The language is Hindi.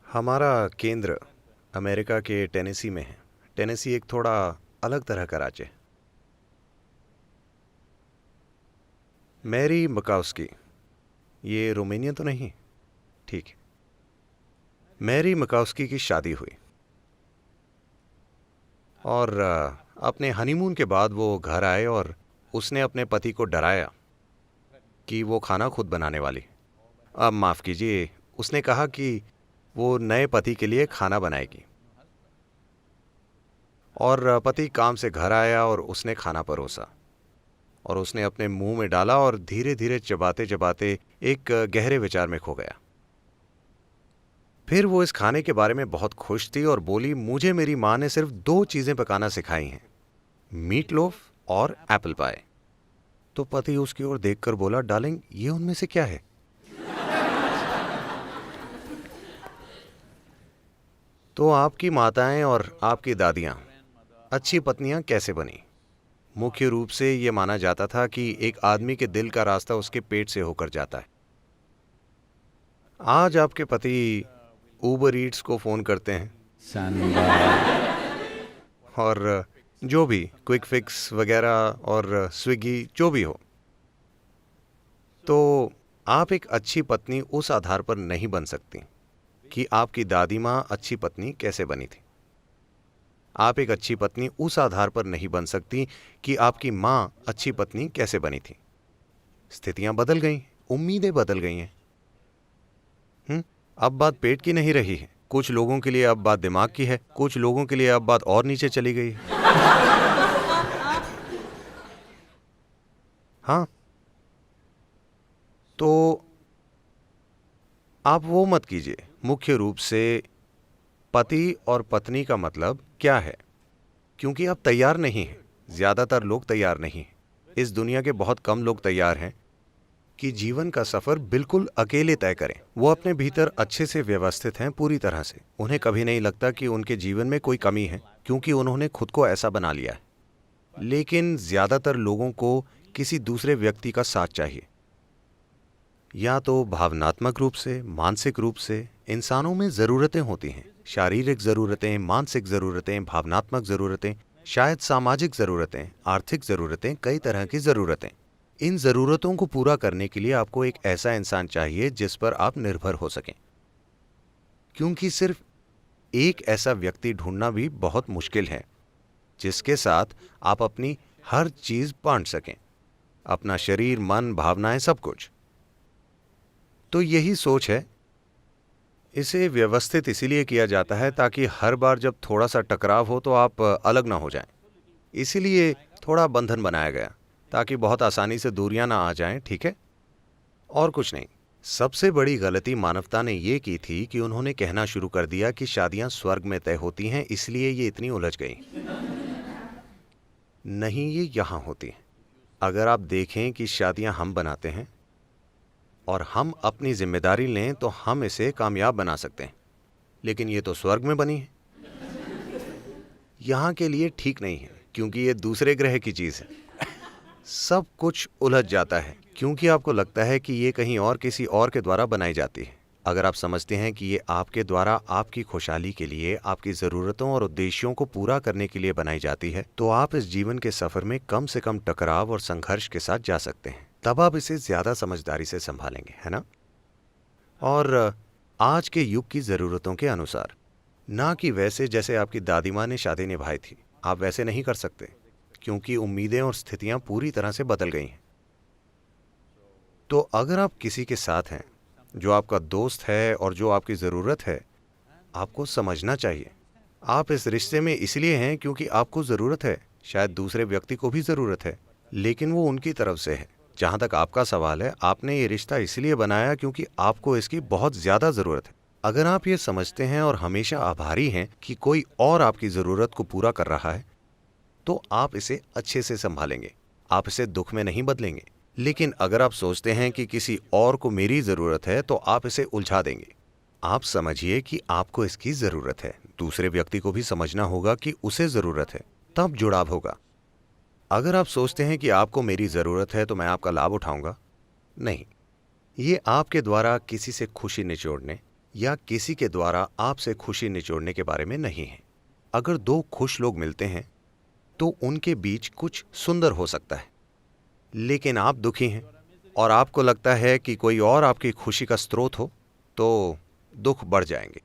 हमारा केंद्र अमेरिका के टेनेसी में है। टेनेसी एक थोड़ा अलग तरह का राज्य है। मैरी मकाउस्की, ये रोमानियन तो नहीं? ठीक है। मैरी मकाउस्की की शादी हुई और अपने हनीमून के बाद वो घर आए और उसने अपने पति को डराया कि वो खाना खुद बनाने वाली। अब माफ़ कीजिए, उसने कहा कि वो नए पति के लिए खाना बनाएगी। और पति काम से घर आया और उसने खाना परोसा और उसने अपने मुंह में डाला और धीरे धीरे चबाते चबाते एक गहरे विचार में खो गया। फिर वो इस खाने के बारे में बहुत खुश थी और बोली, मुझे मेरी माँ ने सिर्फ 2 चीज़ें पकाना सिखाई हैं, मीट लोफ और एप्पल पाई। तो पति उसकी ओर देखकर बोला, डार्लिंग, ये उनमें से क्या है? तो आपकी माताएं और आपकी दादियां अच्छी पत्नियां कैसे बनी? मुख्य रूप से ये माना जाता था कि एक आदमी के दिल का रास्ता उसके पेट से होकर जाता है। आज आपके पति ऊबर ईट्स को फ़ोन करते हैं और जो भी क्विक फिक्स वगैरह और स्विगी जो भी हो, तो आप एक अच्छी पत्नी उस आधार पर नहीं बन सकती कि आपकी दादी माँ अच्छी पत्नी कैसे बनी थी। आप एक अच्छी पत्नी उस आधार पर नहीं बन सकती कि आपकी माँ अच्छी पत्नी कैसे बनी थी। स्थितियां बदल गई, उम्मीदें बदल गई हैं। अब बात पेट की नहीं रही है। कुछ लोगों के लिए अब बात दिमाग की है, कुछ लोगों के लिए अब बात और नीचे चली गई है। हाँ, तो आप वो मत कीजिए। मुख्य रूप से पति और पत्नी का मतलब क्या है, क्योंकि आप तैयार नहीं हैं। ज्यादातर लोग तैयार नहीं हैं। इस दुनिया के बहुत कम लोग तैयार हैं कि जीवन का सफर बिल्कुल अकेले तय करें। वो अपने भीतर अच्छे से व्यवस्थित हैं पूरी तरह से। उन्हें कभी नहीं लगता कि उनके जीवन में कोई कमी है, क्योंकि उन्होंने खुद को ऐसा बना लिया है। लेकिन ज्यादातर लोगों को किसी दूसरे व्यक्ति का साथ चाहिए, या तो भावनात्मक रूप से, मानसिक रूप से। इंसानों में जरूरतें होती हैं, शारीरिक जरूरतें, मानसिक जरूरतें, भावनात्मक जरूरतें, शायद सामाजिक जरूरतें, आर्थिक जरूरतें, कई तरह की जरूरतें। इन जरूरतों को पूरा करने के लिए आपको एक ऐसा इंसान चाहिए जिस पर आप निर्भर हो सकें, क्योंकि सिर्फ एक ऐसा व्यक्ति ढूंढना भी बहुत मुश्किल है जिसके साथ आप अपनी हर चीज बांट सकें, अपना शरीर, मन, भावनाएं, सब कुछ। तो यही सोच है। इसे व्यवस्थित इसीलिए किया जाता है ताकि हर बार जब थोड़ा सा टकराव हो तो आप अलग ना हो जाएं। इसीलिए थोड़ा बंधन बनाया गया ताकि बहुत आसानी से दूरियां ना आ जाएं, ठीक है? और कुछ नहीं। सबसे बड़ी गलती मानवता ने ये की थी कि उन्होंने कहना शुरू कर दिया कि शादियां स्वर्ग में तय होती हैं, इसलिए ये इतनी उलझ गई। नहीं, ये यहां होती हैं। अगर आप देखें कि शादियां हम बनाते हैं और हम अपनी जिम्मेदारी लें तो हम इसे कामयाब बना सकते हैं, लेकिन ये तो स्वर्ग में बनी है। यहां के लिए ठीक नहीं है, क्योंकि ये दूसरे ग्रह की चीज है। सब कुछ उलझ जाता है क्योंकि आपको लगता है कि ये कहीं और किसी और के द्वारा बनाई जाती है। अगर आप समझते हैं कि ये आपके द्वारा आपकी खुशहाली के लिए, आपकी ज़रूरतों और उद्देश्यों को पूरा करने के लिए बनाई जाती है, तो आप इस जीवन के सफ़र में कम से कम टकराव और संघर्ष के साथ जा सकते हैं। तब आप इसे ज़्यादा समझदारी से संभालेंगे, है ना? और आज के युग की ज़रूरतों के अनुसार, ना कि वैसे जैसे आपकी दादी माँ ने शादी निभाई थी। आप वैसे नहीं कर सकते, क्योंकि उम्मीदें और स्थितियां पूरी तरह से बदल गई हैं। तो अगर आप किसी के साथ हैं जो आपका दोस्त है और जो आपकी ज़रूरत है, आपको समझना चाहिए आप इस रिश्ते में इसलिए हैं क्योंकि आपको ज़रूरत है। शायद दूसरे व्यक्ति को भी ज़रूरत है, लेकिन वो उनकी तरफ से है। जहाँ तक आपका सवाल है, आपने ये रिश्ता इसलिए बनाया क्योंकि आपको इसकी बहुत ज़्यादा ज़रूरत है। अगर आप ये समझते हैं और हमेशा आभारी हैं कि कोई और आपकी ज़रूरत को पूरा कर रहा है, तो आप इसे अच्छे से संभालेंगे। आप इसे दुख में नहीं बदलेंगे। लेकिन अगर आप सोचते हैं कि किसी और को मेरी ज़रूरत है, तो आप इसे उलझा देंगे। आप समझिए कि आपको इसकी ज़रूरत है। दूसरे व्यक्ति को भी समझना होगा कि उसे ज़रूरत है, तब जुड़ाव होगा। अगर आप सोचते हैं कि आपको मेरी ज़रूरत है तो मैं आपका लाभ उठाऊंगा, नहीं। ये आपके द्वारा किसी से खुशी निचोड़ने या किसी के द्वारा आपसे खुशी निचोड़ने के बारे में नहीं है। अगर दो खुश लोग मिलते हैं तो उनके बीच कुछ सुंदर हो सकता है, लेकिन आप दुखी हैं और आपको लगता है कि कोई और आपकी खुशी का स्रोत हो, तो दुख बढ़ जाएंगे।